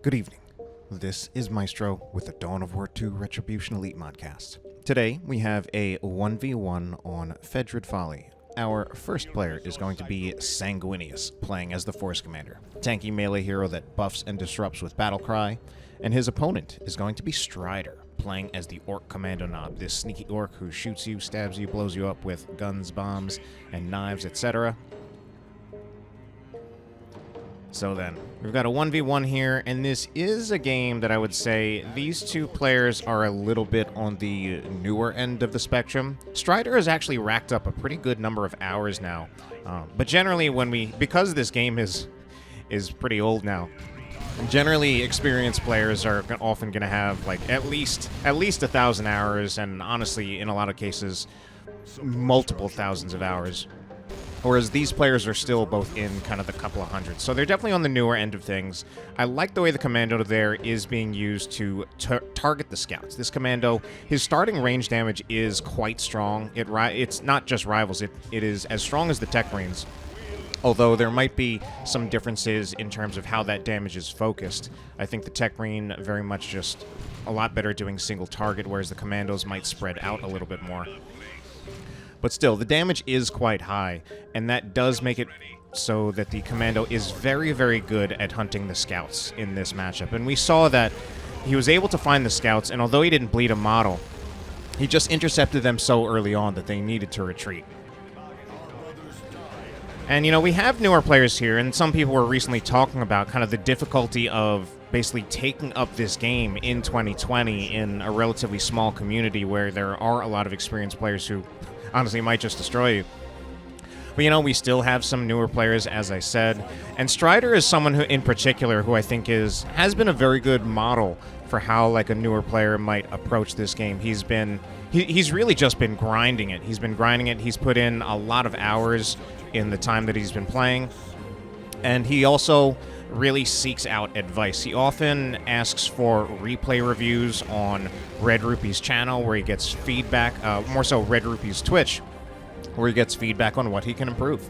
Good evening. This is Maestro with the Dawn of War 2 Retribution Elite Modcast. Today we have a 1v1 on Fedrid Folly. Our first player is going to be Sanguinius, playing as the Force Commander, tanky melee hero that buffs and disrupts with battle cry, and his opponent is going to be Strider, playing as the Orc Kommando Nob, this sneaky orc who shoots you, stabs you, blows you up with guns, bombs, and knives, etc. So then, we've got a 1v1 here, and this is a game that I would say these two players are a little bit on the newer end of the spectrum. Strider has actually racked up a pretty good number of hours now, but generally because this game is pretty old now, generally experienced players are often going to have like at least 1,000 hours, and honestly, in a lot of cases, multiple thousands of hours. Whereas these players are still both in kind of the couple of hundreds. So they're definitely on the newer end of things. I like the way the Kommando there is being used to target the scouts. This Kommando, his starting range damage is quite strong. It's not just rivals, it is as strong as the Tech Marines. Although there might be some differences in terms of how that damage is focused. I think the Tech Marine very much just a lot better doing single target, whereas the Commandos might spread out a little bit more. But still, the damage is quite high, and that does make it so that the Kommando is very, very good at hunting the scouts in this matchup. And we saw that he was able to find the scouts, and although he didn't bleed a model, he just intercepted them so early on that they needed to retreat. And, you know, we have newer players here, and some people were recently talking about kind of the difficulty of basically taking up this game in 2020 in a relatively small community where there are a lot of experienced players who honestly might just destroy you. But, you know, we still have some newer players, as I said, and Strider is someone who, in particular, who I think has been a very good model for how, like, a newer player might approach this game. He's really just been grinding it. He's been grinding it. He's put in a lot of hours in the time that he's been playing, and he also really seeks out advice. He often asks for replay reviews on Red Rupee's channel, where he gets feedback, more so Red Rupee's Twitch, where he gets feedback on what he can improve.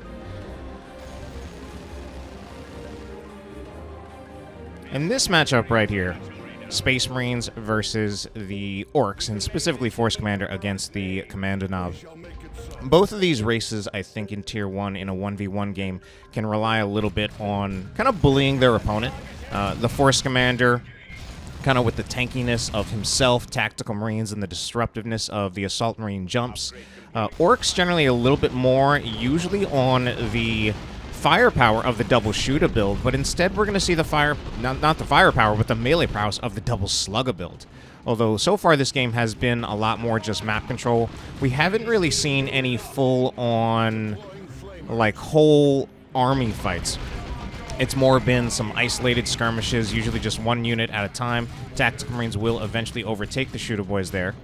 And this matchup right here, Space Marines versus the Orcs, and specifically Force Commander against the Kommando Nob. Both of these races, I think, in Tier 1 in a 1v1 game can rely a little bit on kind of bullying their opponent. The Force Commander, kind of with the tankiness of himself, Tactical Marines, and the disruptiveness of the Assault Marine jumps. Orcs generally a little bit more, usually on the firepower of the double shooter build, but instead we're going to see the not the firepower, but the melee prowess of the double slugger build. Although so far this game has been a lot more just map control. We haven't really seen any full-on, like, whole army fights. It's more been some isolated skirmishes, usually just one unit at a time. Tactical Marines will eventually overtake the shooter boys there.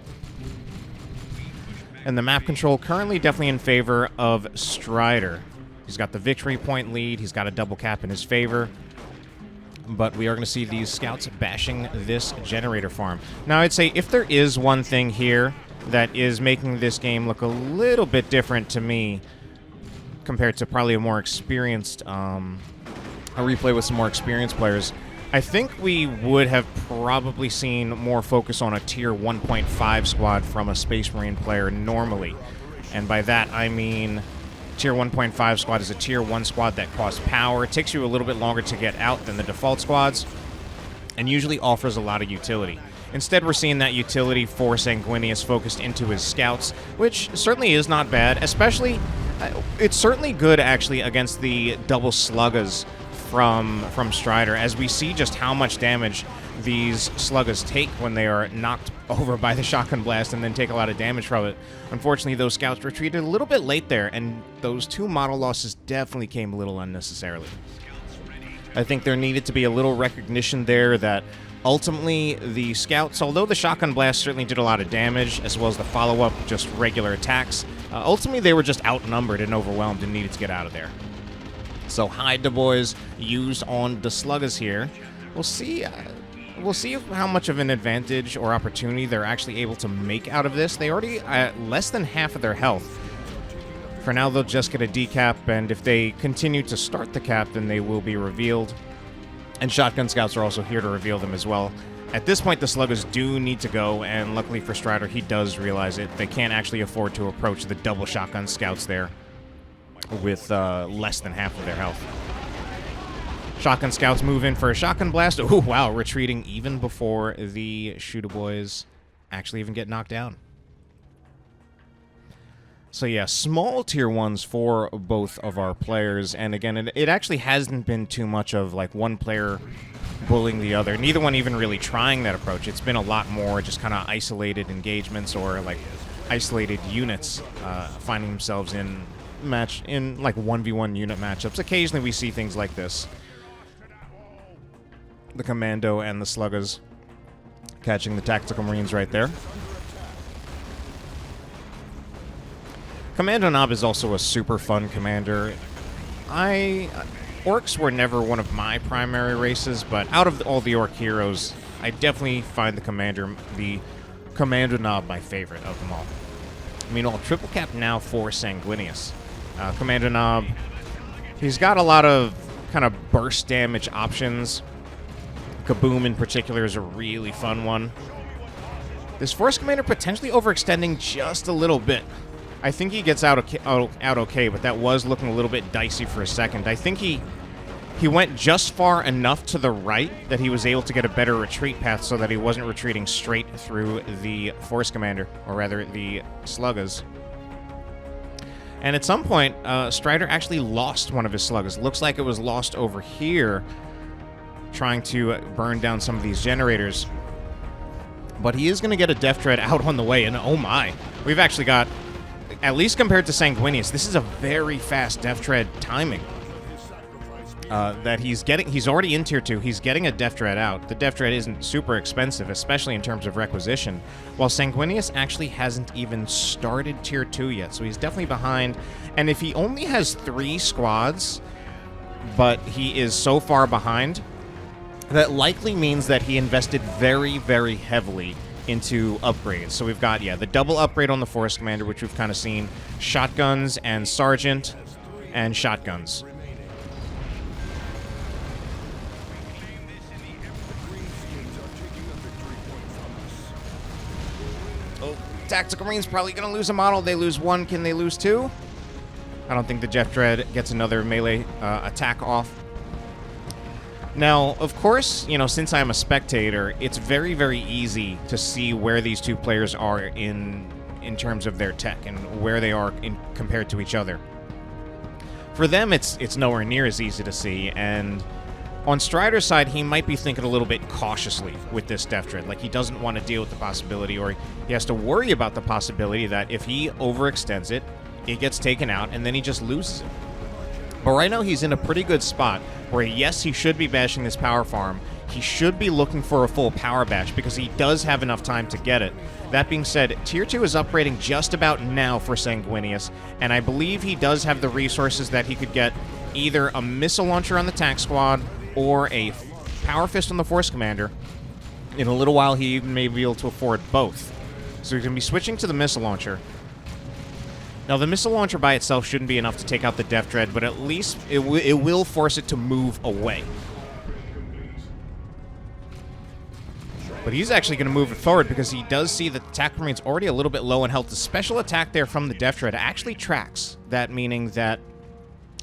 And the map control currently definitely in favor of Strider. He's got the victory point lead, he's got a double cap in his favor. But we are going to see these scouts bashing this generator farm. Now, I'd say if there is one thing here that is making this game look a little bit different to me compared to probably a more experienced, a replay with some more experienced players, I think we would have probably seen more focus on a Tier 1.5 squad from a Space Marine player normally. And by that, I mean Tier 1.5 squad is a Tier 1 squad that costs power, takes you a little bit longer to get out than the default squads, and usually offers a lot of utility. Instead, we're seeing that utility for Sanguinius focused into his scouts, which certainly is not bad, especially, it's certainly good actually against the double sluggers from Strider, as we see just how much damage these sluggers take when they are knocked over by the shotgun blast and then take a lot of damage from it. Unfortunately, those scouts retreated a little bit late there, and those two model losses definitely came a little unnecessarily. I think there needed to be a little recognition there that ultimately the scouts, although the shotgun blast certainly did a lot of damage, as well as the follow-up, just regular attacks, ultimately they were just outnumbered and overwhelmed and needed to get out of there. So hide the boys used on the sluggers here. We'll see how much of an advantage or opportunity they're actually able to make out of this. They already at less than half of their health. For now, they'll just get a decap, and if they continue to start the cap, then they will be revealed. And shotgun scouts are also here to reveal them as well. At this point, the sluggers do need to go, and luckily for Strider, he does realize it. They can't actually afford to approach the double shotgun scouts there with less than half of their health. Shotgun scouts move in for a shotgun blast. Oh, wow, retreating even before the shooter boys actually even get knocked down. So yeah, small tier 1s for both of our players, and again, it actually hasn't been too much of like one player bullying the other. Neither one even really trying that approach. It's been a lot more just kind of isolated engagements or like isolated units finding themselves in like 1v1 unit matchups. Occasionally we see things like this. The Commando and the Sluggers catching the Tactical Marines right there. Kommando Nob is also a super fun commander. Orcs were never one of my primary races, but out of all the Orc heroes, I definitely find the Kommando Nob my favorite of them all. Meanwhile, triple cap now for Sanguinius. Kommando Nob, he's got a lot of kind of burst damage options. Kaboom in particular is a really fun one. This Force Commander potentially overextending just a little bit. I think he gets out okay, but that was looking a little bit dicey for a second. I think he went just far enough to the right that he was able to get a better retreat path so that he wasn't retreating straight through the Force Commander, or rather the Sluggers. And at some point, Strider actually lost one of his Sluggers. Looks like it was lost over here, trying to burn down some of these generators. But he is going to get a Death Dread out on the way, and oh my, we've actually got, at least compared to Sanguinius, this is a very fast Death Dread timing. That he's already in tier 2, he's getting a Death Dread out. The Death Dread isn't super expensive, especially in terms of requisition, while Sanguinius actually hasn't even started tier 2 yet, so he's definitely behind. And if he only has 3 squads, but he is so far behind, that likely means that he invested very, very heavily into upgrades. So we've got, yeah, the double upgrade on the Force Commander, which we've kind of seen, shotguns and Sergeant, and shotguns. Oh, Tactical Marines probably going to lose a model. They lose 1. Can they lose 2? I don't think the Death Dread gets another melee attack off. Now, of course, you know, since I'm a spectator, it's very, very easy to see where these two players are in terms of their tech and where they are compared to each other. For them, it's nowhere near as easy to see, and on Strider's side, he might be thinking a little bit cautiously with this Death Dread. Like, he doesn't want to deal with the possibility, or he has to worry about the possibility that if he overextends it, it gets taken out, and then he just loses it. But right now, he's in a pretty good spot where, yes, he should be bashing this power farm. He should be looking for a full power bash because he does have enough time to get it. That being said, Tier 2 is upgrading just about now for Sanguinius, and I believe he does have the resources that he could get either a missile launcher on the Tac Squad or a Power Fist on the Force Commander. In a little while, he even may be able to afford both. So he's going to be switching to the missile launcher. Now, the missile launcher by itself shouldn't be enough to take out the Death Dread, but at least it will force it to move away. But he's actually going to move it forward because he does see that the Tactical Marine's already a little bit low in health. The special attack there from the Death Dread actually tracks. That meaning that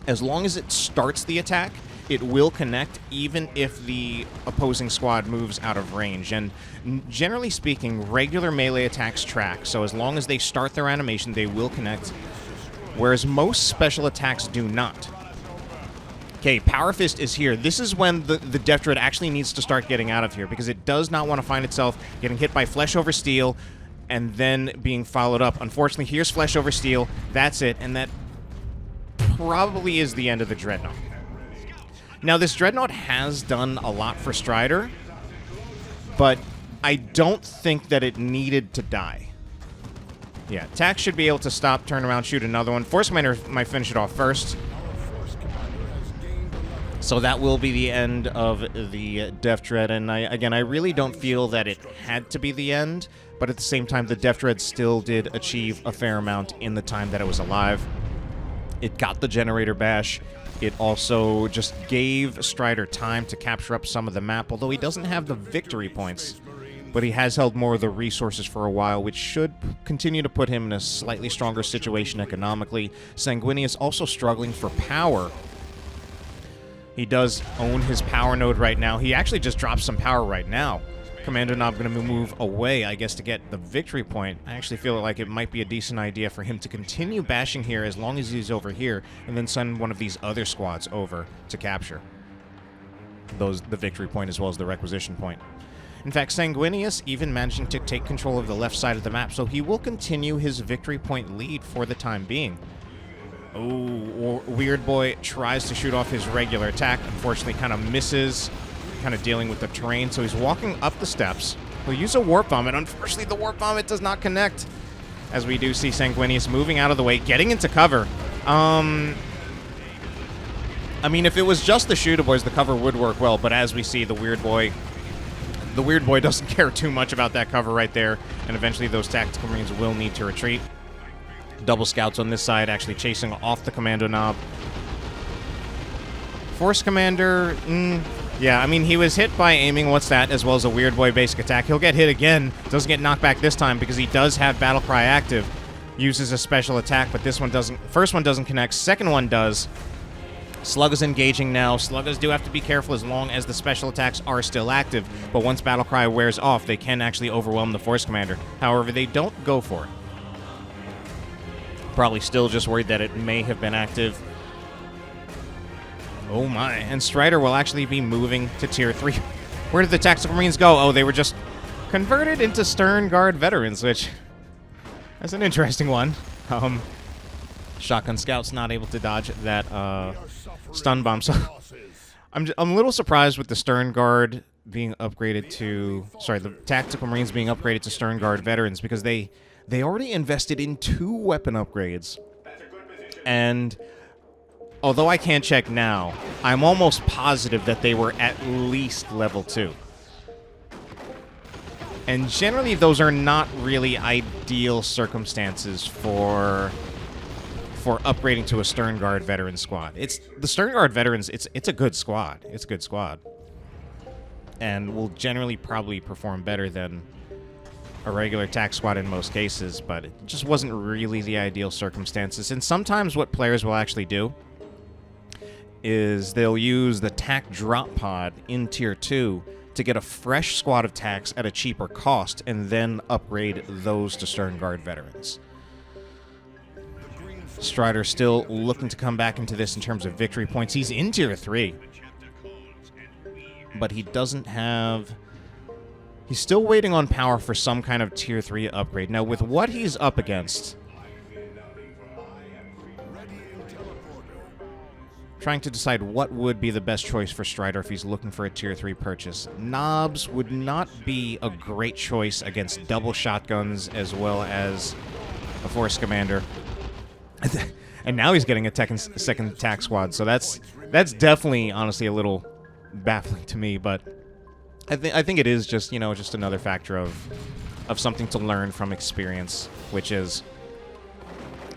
as long as it starts the attack, it will connect even if the opposing squad moves out of range. And generally speaking, regular melee attacks track, so as long as they start their animation, they will connect, whereas most special attacks do not. Okay, Power Fist is here. This is when the Death Dread actually needs to start getting out of here, because it does not want to find itself getting hit by Flesh over Steel and then being followed up. Unfortunately, here's Flesh over Steel. That's it, and that probably is the end of the Dreadnought. Now, this Dreadnought has done a lot for Strider, but I don't think that it needed to die. Yeah, Tac should be able to stop, turn around, shoot another one. Force Commander might finish it off first. So that will be the end of the Death Dread, and I really don't feel that it had to be the end, but at the same time, the Death Dread still did achieve a fair amount in the time that it was alive. It got the generator bash. It also just gave Strider time to capture up some of the map, although he doesn't have the victory points. But he has held more of the resources for a while, which should continue to put him in a slightly stronger situation economically. Sanguinius also struggling for power. He does own his power node right now. He actually just dropped some power right now. Kommando Nob going to move away, I guess, to get the victory point. I actually feel like it might be a decent idea for him to continue bashing here as long as he's over here, and then send one of these other squads over to capture the victory point as well as the requisition point. In fact, Sanguinius even managing to take control of the left side of the map, so he will continue his victory point lead for the time being. Oh, Weird Boy tries to shoot off his regular attack. Unfortunately, kind of misses, kind of dealing with the terrain, so he's walking up the steps. He'll use a Warp Vomit. Unfortunately, the Warp Vomit does not connect, as we do see Sanguinius moving out of the way, getting into cover. I mean, if it was just the Shooter Boys, the cover would work well, but as we see, the Weird Boy doesn't care too much about that cover right there, and eventually those Tactical Marines will need to retreat. Double scouts on this side, actually chasing off the Kommando Nob. Force Commander, yeah, I mean, he was hit by aiming, what's that, as well as a Weird Boy basic attack. He'll get hit again, doesn't get knocked back this time because he does have Battle Cry active. Uses a special attack, but this one doesn't, first one doesn't connect, second one does. Slugga's engaging now. Sluggas do have to be careful as long as the special attacks are still active, but once Battle Cry wears off, they can actually overwhelm the Force Commander. However, they don't go for it. Probably still just worried that it may have been active. Oh my, and Strider will actually be moving to Tier 3. Where did the Tactical Marines go? Oh, they were just converted into Stern Guard veterans, which... that's an interesting one. Shotgun Scout's not able to dodge that stun bomb, so... I'm a little surprised with the Stern Guard being upgraded to... sorry, the Tactical Marines being upgraded to Stern Guard veterans, because they already invested in 2 weapon upgrades. And although I can't check now, I'm almost positive that they were at least level 2. And generally, those are not really ideal circumstances for upgrading to a Stern Guard veteran squad. It's the Stern Guard veterans, it's a good squad. It's a good squad. And will generally probably perform better than a regular tac squad in most cases, but it just wasn't really the ideal circumstances. And sometimes what players will actually do is they'll use the tac drop pod in Tier 2 to get a fresh squad of tacs at a cheaper cost, and then upgrade those to Stern Guard veterans. Strider still looking to come back into this in terms of victory points. He's in Tier 3, but he doesn't have... he's still waiting on power for some kind of Tier 3 upgrade. Now, with what he's up against, trying to decide what would be the best choice for Strider if he's looking for a Tier 3 purchase. Knobs would not be a great choice against double shotguns as well as a Force Commander. And now he's getting a second attack squad, so that's definitely, honestly, a little baffling to me, but I think it is just, you know, just another factor of something to learn from experience, which is,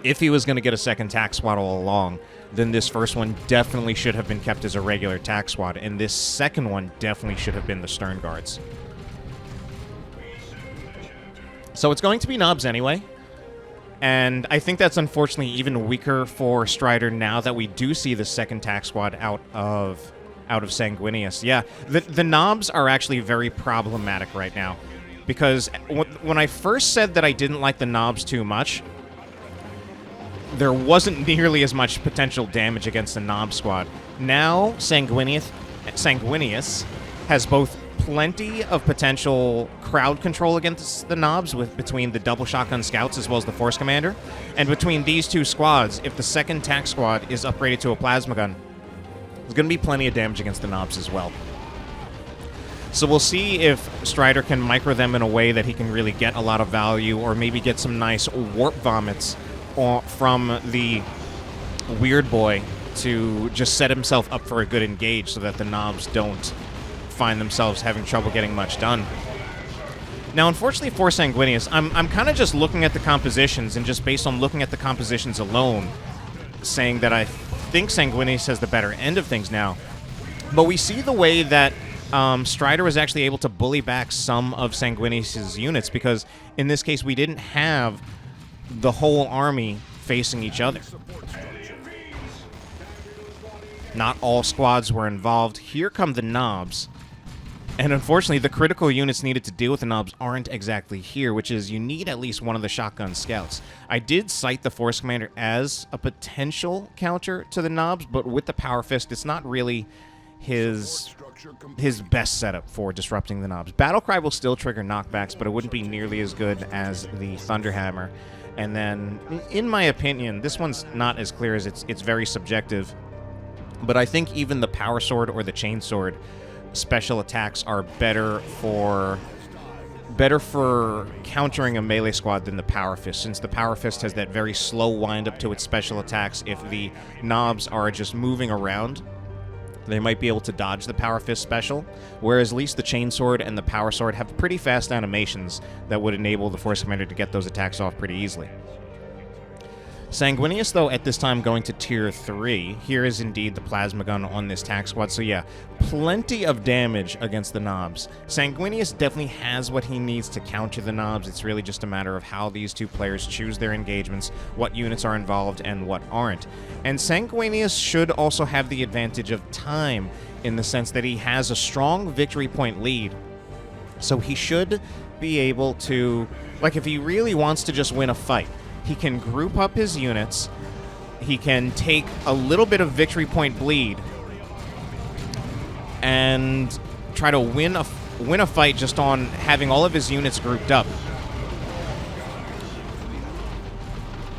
if he was going to get a second tac squad all along, then this first one definitely should have been kept as a regular tac squad, and this second one definitely should have been the Stern Guards. So it's going to be Knobs anyway, and I think that's unfortunately even weaker for Strider now that we do see the second tac squad out of Sanguinius. Yeah, the Knobs are actually very problematic right now, because when I first said that I didn't like the Knobs too much, there wasn't nearly as much potential damage against the Nob squad. Now, Sanguinius has both plenty of potential crowd control against the Knobs between the double shotgun scouts as well as the Force Commander, and between these two squads, if the second tac squad is upgraded to a plasma gun, there's going to be plenty of damage against the Knobs as well. So we'll see if Strider can micro them in a way that he can really get a lot of value, or maybe get some nice warp vomits from the Weird Boy to just set himself up for a good engage so that the Knobs don't find themselves having trouble getting much done. Now, unfortunately for Sanguinius, I'm kind of just looking at the compositions, and just based on looking at the compositions alone, saying that I think Sanguinius has the better end of things now. But we see the way that Strider was actually able to bully back some of Sanguinius' units, because in this case we didn't have the whole army facing each other. Not all squads were involved. Here come the Nobs. And unfortunately, the critical units needed to deal with the Nobs aren't exactly here, which is you need at least one of the shotgun scouts. I did cite the Force Commander as a potential counter to the Nobs, but with the Power Fist, it's not really his best setup for disrupting the Nobs. Battlecry will still trigger knockbacks, but it wouldn't be nearly as good as the Thunderhammer. And then, in my opinion, this one's not as clear as it's very subjective, but I think even the Power Sword or the Chain Sword special attacks are better for countering a melee squad than the Power Fist, since the Power Fist has that very slow wind up to its special attacks. If the Nobs are just moving around, they might be able to dodge the Power Fist special, whereas at least the Chain Sword and the Power Sword have pretty fast animations that would enable the Force Commander to get those attacks off pretty easily. Sanguinius, though, at this time going to Tier 3. Here is indeed the Plasma Gun on this tack squad, so yeah, plenty of damage against the Nobs. Sanguinius definitely has what he needs to counter the Nobs. It's really just a matter of how these two players choose their engagements, what units are involved, and what aren't. And Sanguinius should also have the advantage of time, in the sense that he has a strong victory point lead, so he should be able to, like, if he really wants to just win a fight, he can group up his units, he can take a little bit of victory point bleed, and try to win a fight just on having all of his units grouped up.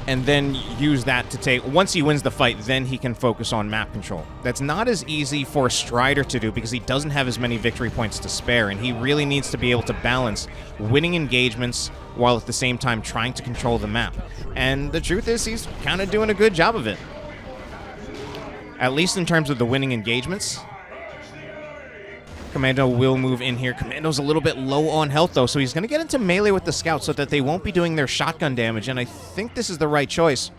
And then use that to take... Once he wins the fight, then he can focus on map control. That's not as easy for Strider to do, because he doesn't have as many victory points to spare, and he really needs to be able to balance winning engagements while at the same time trying to control the map. And the truth is, he's kind of doing a good job of it. At least in terms of the winning engagements. Kommando will move in here. Kommando's a little bit low on health, though, so he's going to get into melee with the scouts so that they won't be doing their shotgun damage, and I think this is the right choice.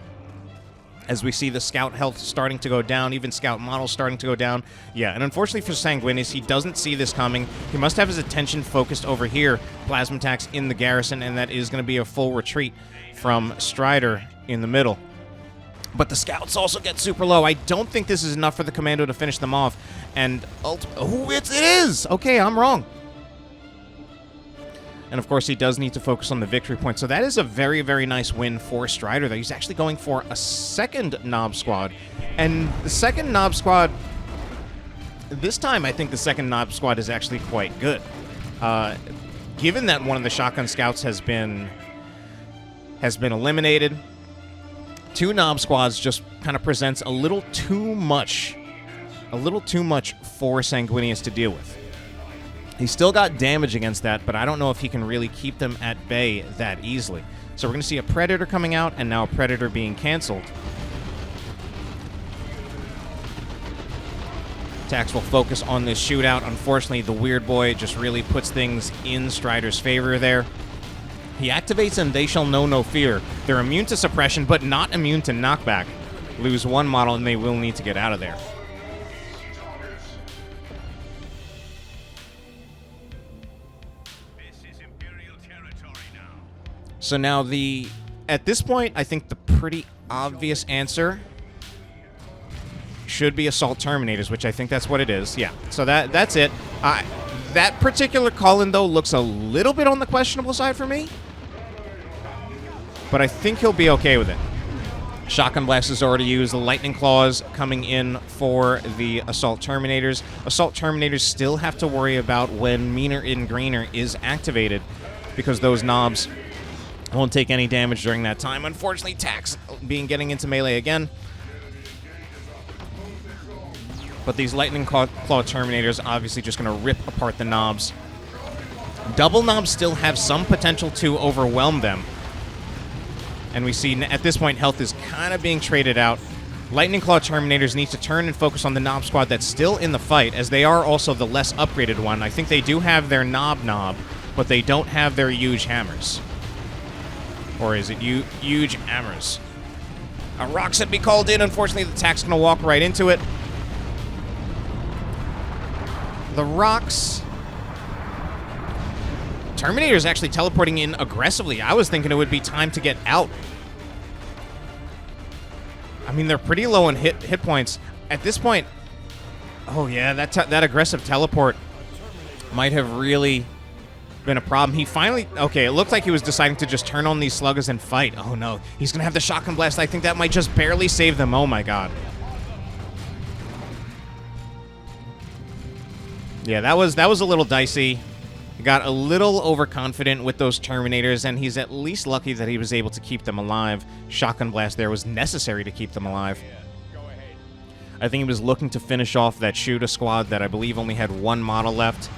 As we see the scout health starting to go down, even scout models starting to go down. Yeah, and unfortunately for Sanguinius, he doesn't see this coming. He must have his attention focused over here. Plasma attacks in the garrison, and that is going to be a full retreat from Strider in the middle. But the scouts also get super low. I don't think this is enough for the Kommando to finish them off. And it is! Okay, I'm wrong. And of course, he does need to focus on the victory point. So that is a very, very nice win for Strider, though. He's actually going for a second Nob squad. And the second Nob squad, this time I think the second Nob squad is actually quite good. Given that one of the shotgun scouts has been eliminated, two Nob squads just kind of presents a little too much for Sanguinius to deal with. He's still got damage against that, but I don't know if he can really keep them at bay that easily. So we're going to see a Predator coming out, and now a Predator being canceled. Tax will focus on this shootout. Unfortunately, the Weird Boy just really puts things in Strider's favor there. He activates and They Shall Know No Fear. They're immune to suppression, but not immune to knockback. Lose one model, and they will need to get out of there. So now at this point, I think the pretty obvious answer should be Assault Terminators, which I think that's what it is. Yeah, so that's it. That particular call-in, though, looks a little bit on the questionable side for me. But I think he'll be okay with it. Shotgun Blast is already used. The Lightning Claws coming in for the Assault Terminators. Assault Terminators still have to worry about when Meaner in Greener is activated, because those Nobs won't take any damage during that time. Unfortunately, Tax getting into melee again. But these Lightning Claw Terminators obviously just going to rip apart the Nobs. Double Nobs still have some potential to overwhelm them. And we see at this point health is kind of being traded out. Lightning Claw Terminators need to turn and focus on the Nob squad that's still in the fight, as they are also the less upgraded one. I think they do have their Nob, but they don't have their huge hammers. Or is it huge hammers? A rock said be called in. Unfortunately, the attack's going to walk right into it. The rocks. Terminator's actually teleporting in aggressively. I was thinking it would be time to get out. I mean, they're pretty low on hit points. At this point, oh yeah, that aggressive teleport might have really been a problem. He finally, okay, it looked like he was deciding to just turn on these sluggers and fight. Oh no, he's gonna have the shotgun blast. I think that might just barely save them. Oh my god. Yeah, that was a little dicey. He got a little overconfident with those Terminators, and he's at least lucky that he was able to keep them alive. Shotgun blast there was necessary to keep them alive. I think he was looking to finish off that shooter squad that I believe only had one model left.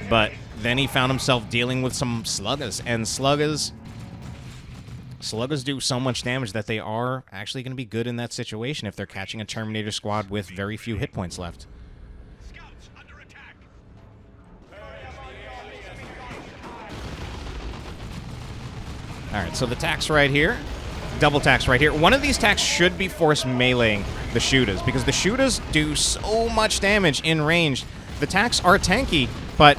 But then he found himself dealing with some sluggers, and sluggers do so much damage that they are actually going to be good in that situation if they're catching a Terminator squad with very few hit points left. Alright, so the tax right here. Double tax right here. One of these tacks should be force meleeing the shooters, because the shooters do so much damage in range. The tacks are tanky, but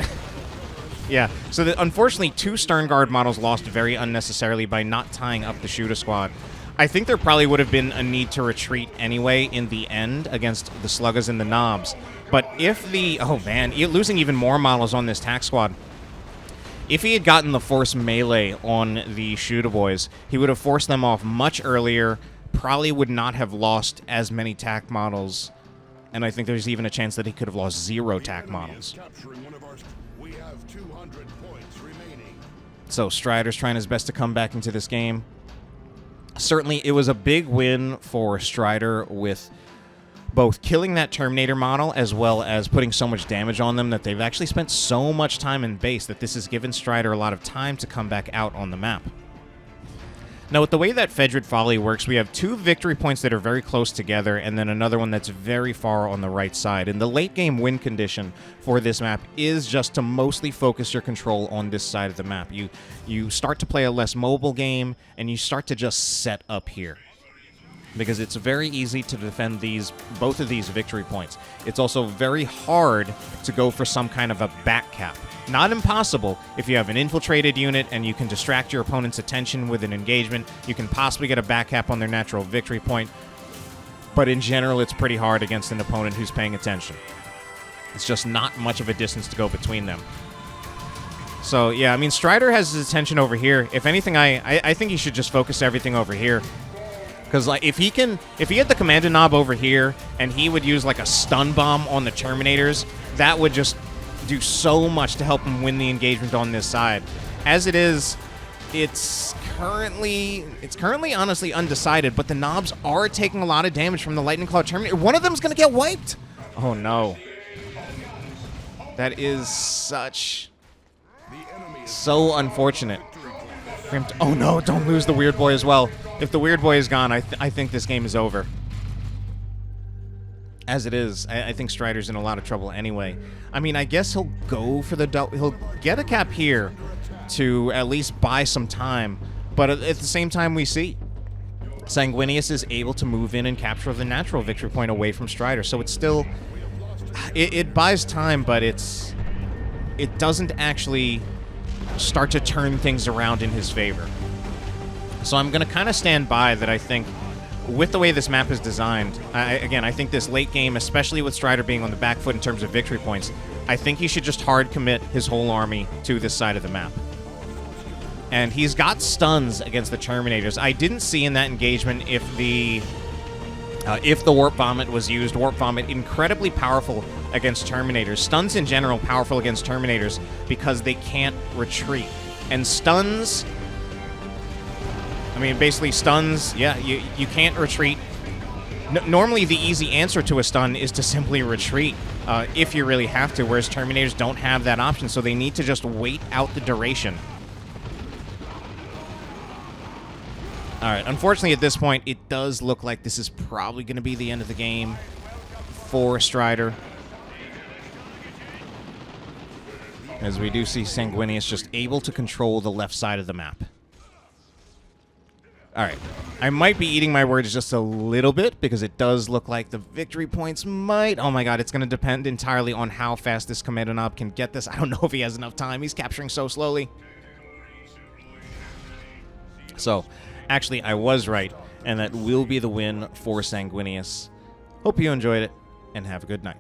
yeah. So unfortunately, 2 Stern Guard models lost very unnecessarily by not tying up the shooter squad. I think there probably would have been a need to retreat anyway in the end against the sluggers and the knobs. But if the... oh man, losing even more models on this tack squad. If he had gotten the force melee on the shooter boys, he would have forced them off much earlier, probably would not have lost as many tack models, and I think there's even a chance that he could have lost 0 tack models. So Strider's trying his best to come back into this game. Certainly, it was a big win for Strider with both killing that Terminator model as well as putting so much damage on them that they've actually spent so much time in base that this has given Strider a lot of time to come back out on the map. Now, with the way that Fedrid Folly works, we have 2 victory points that are very close together and then another one that's very far on the right side. And the late game win condition for this map is just to mostly focus your control on this side of the map. You start to play a less mobile game and you start to just set up here, because it's very easy to defend both of these victory points. It's also very hard to go for some kind of a back cap. Not impossible if you have an infiltrated unit and you can distract your opponent's attention with an engagement. You can possibly get a back cap on their natural victory point, but in general, it's pretty hard against an opponent who's paying attention. It's just not much of a distance to go between them. So, yeah, I mean, Strider has his attention over here. If anything, I think he should just focus everything over here. Because like if he had the Kommando Nob over here and he would use like a stun bomb on the Terminators, that would just do so much to help him win the engagement on this side. As it is, it's currently honestly undecided, but the Knobs are taking a lot of damage from the Lightning Claw Terminator. One of them's gonna get wiped. Oh no. That is so unfortunate. Oh no, don't lose the Weird Boy as well. If the Weird Boy is gone, I think this game is over. As it is, I think Strider's in a lot of trouble anyway. I mean, I guess he'll go for he'll get a cap here to at least buy some time, but at the same time we see Sanguinius is able to move in and capture the natural victory point away from Strider, so it's still... It buys time, but it doesn't actually start to turn things around in his favor. So I'm going to kind of stand by that. I think with the way this map is designed, again, I think this late game, especially with Strider being on the back foot in terms of victory points, I think he should just hard commit his whole army to this side of the map. And he's got stuns against the Terminators. I didn't see in that engagement if the Warp Vomit was used. Warp Vomit, incredibly powerful against Terminators. Stuns in general, powerful against Terminators because they can't retreat. And stuns... I mean, basically stuns, yeah, you can't retreat. Normally, the easy answer to a stun is to simply retreat if you really have to, whereas Terminators don't have that option, so they need to just wait out the duration. All right, unfortunately, at this point, it does look like this is probably going to be the end of the game for Strider. As we do see Sanguinius just able to control the left side of the map. All right. I might be eating my words just a little bit because it does look like the victory points might... Oh my god, it's going to depend entirely on how fast this Kommando Nob can get this. I don't know if he has enough time. He's capturing so slowly. So, actually, I was right, and that will be the win for Sanguinius. Hope you enjoyed it, and have a good night.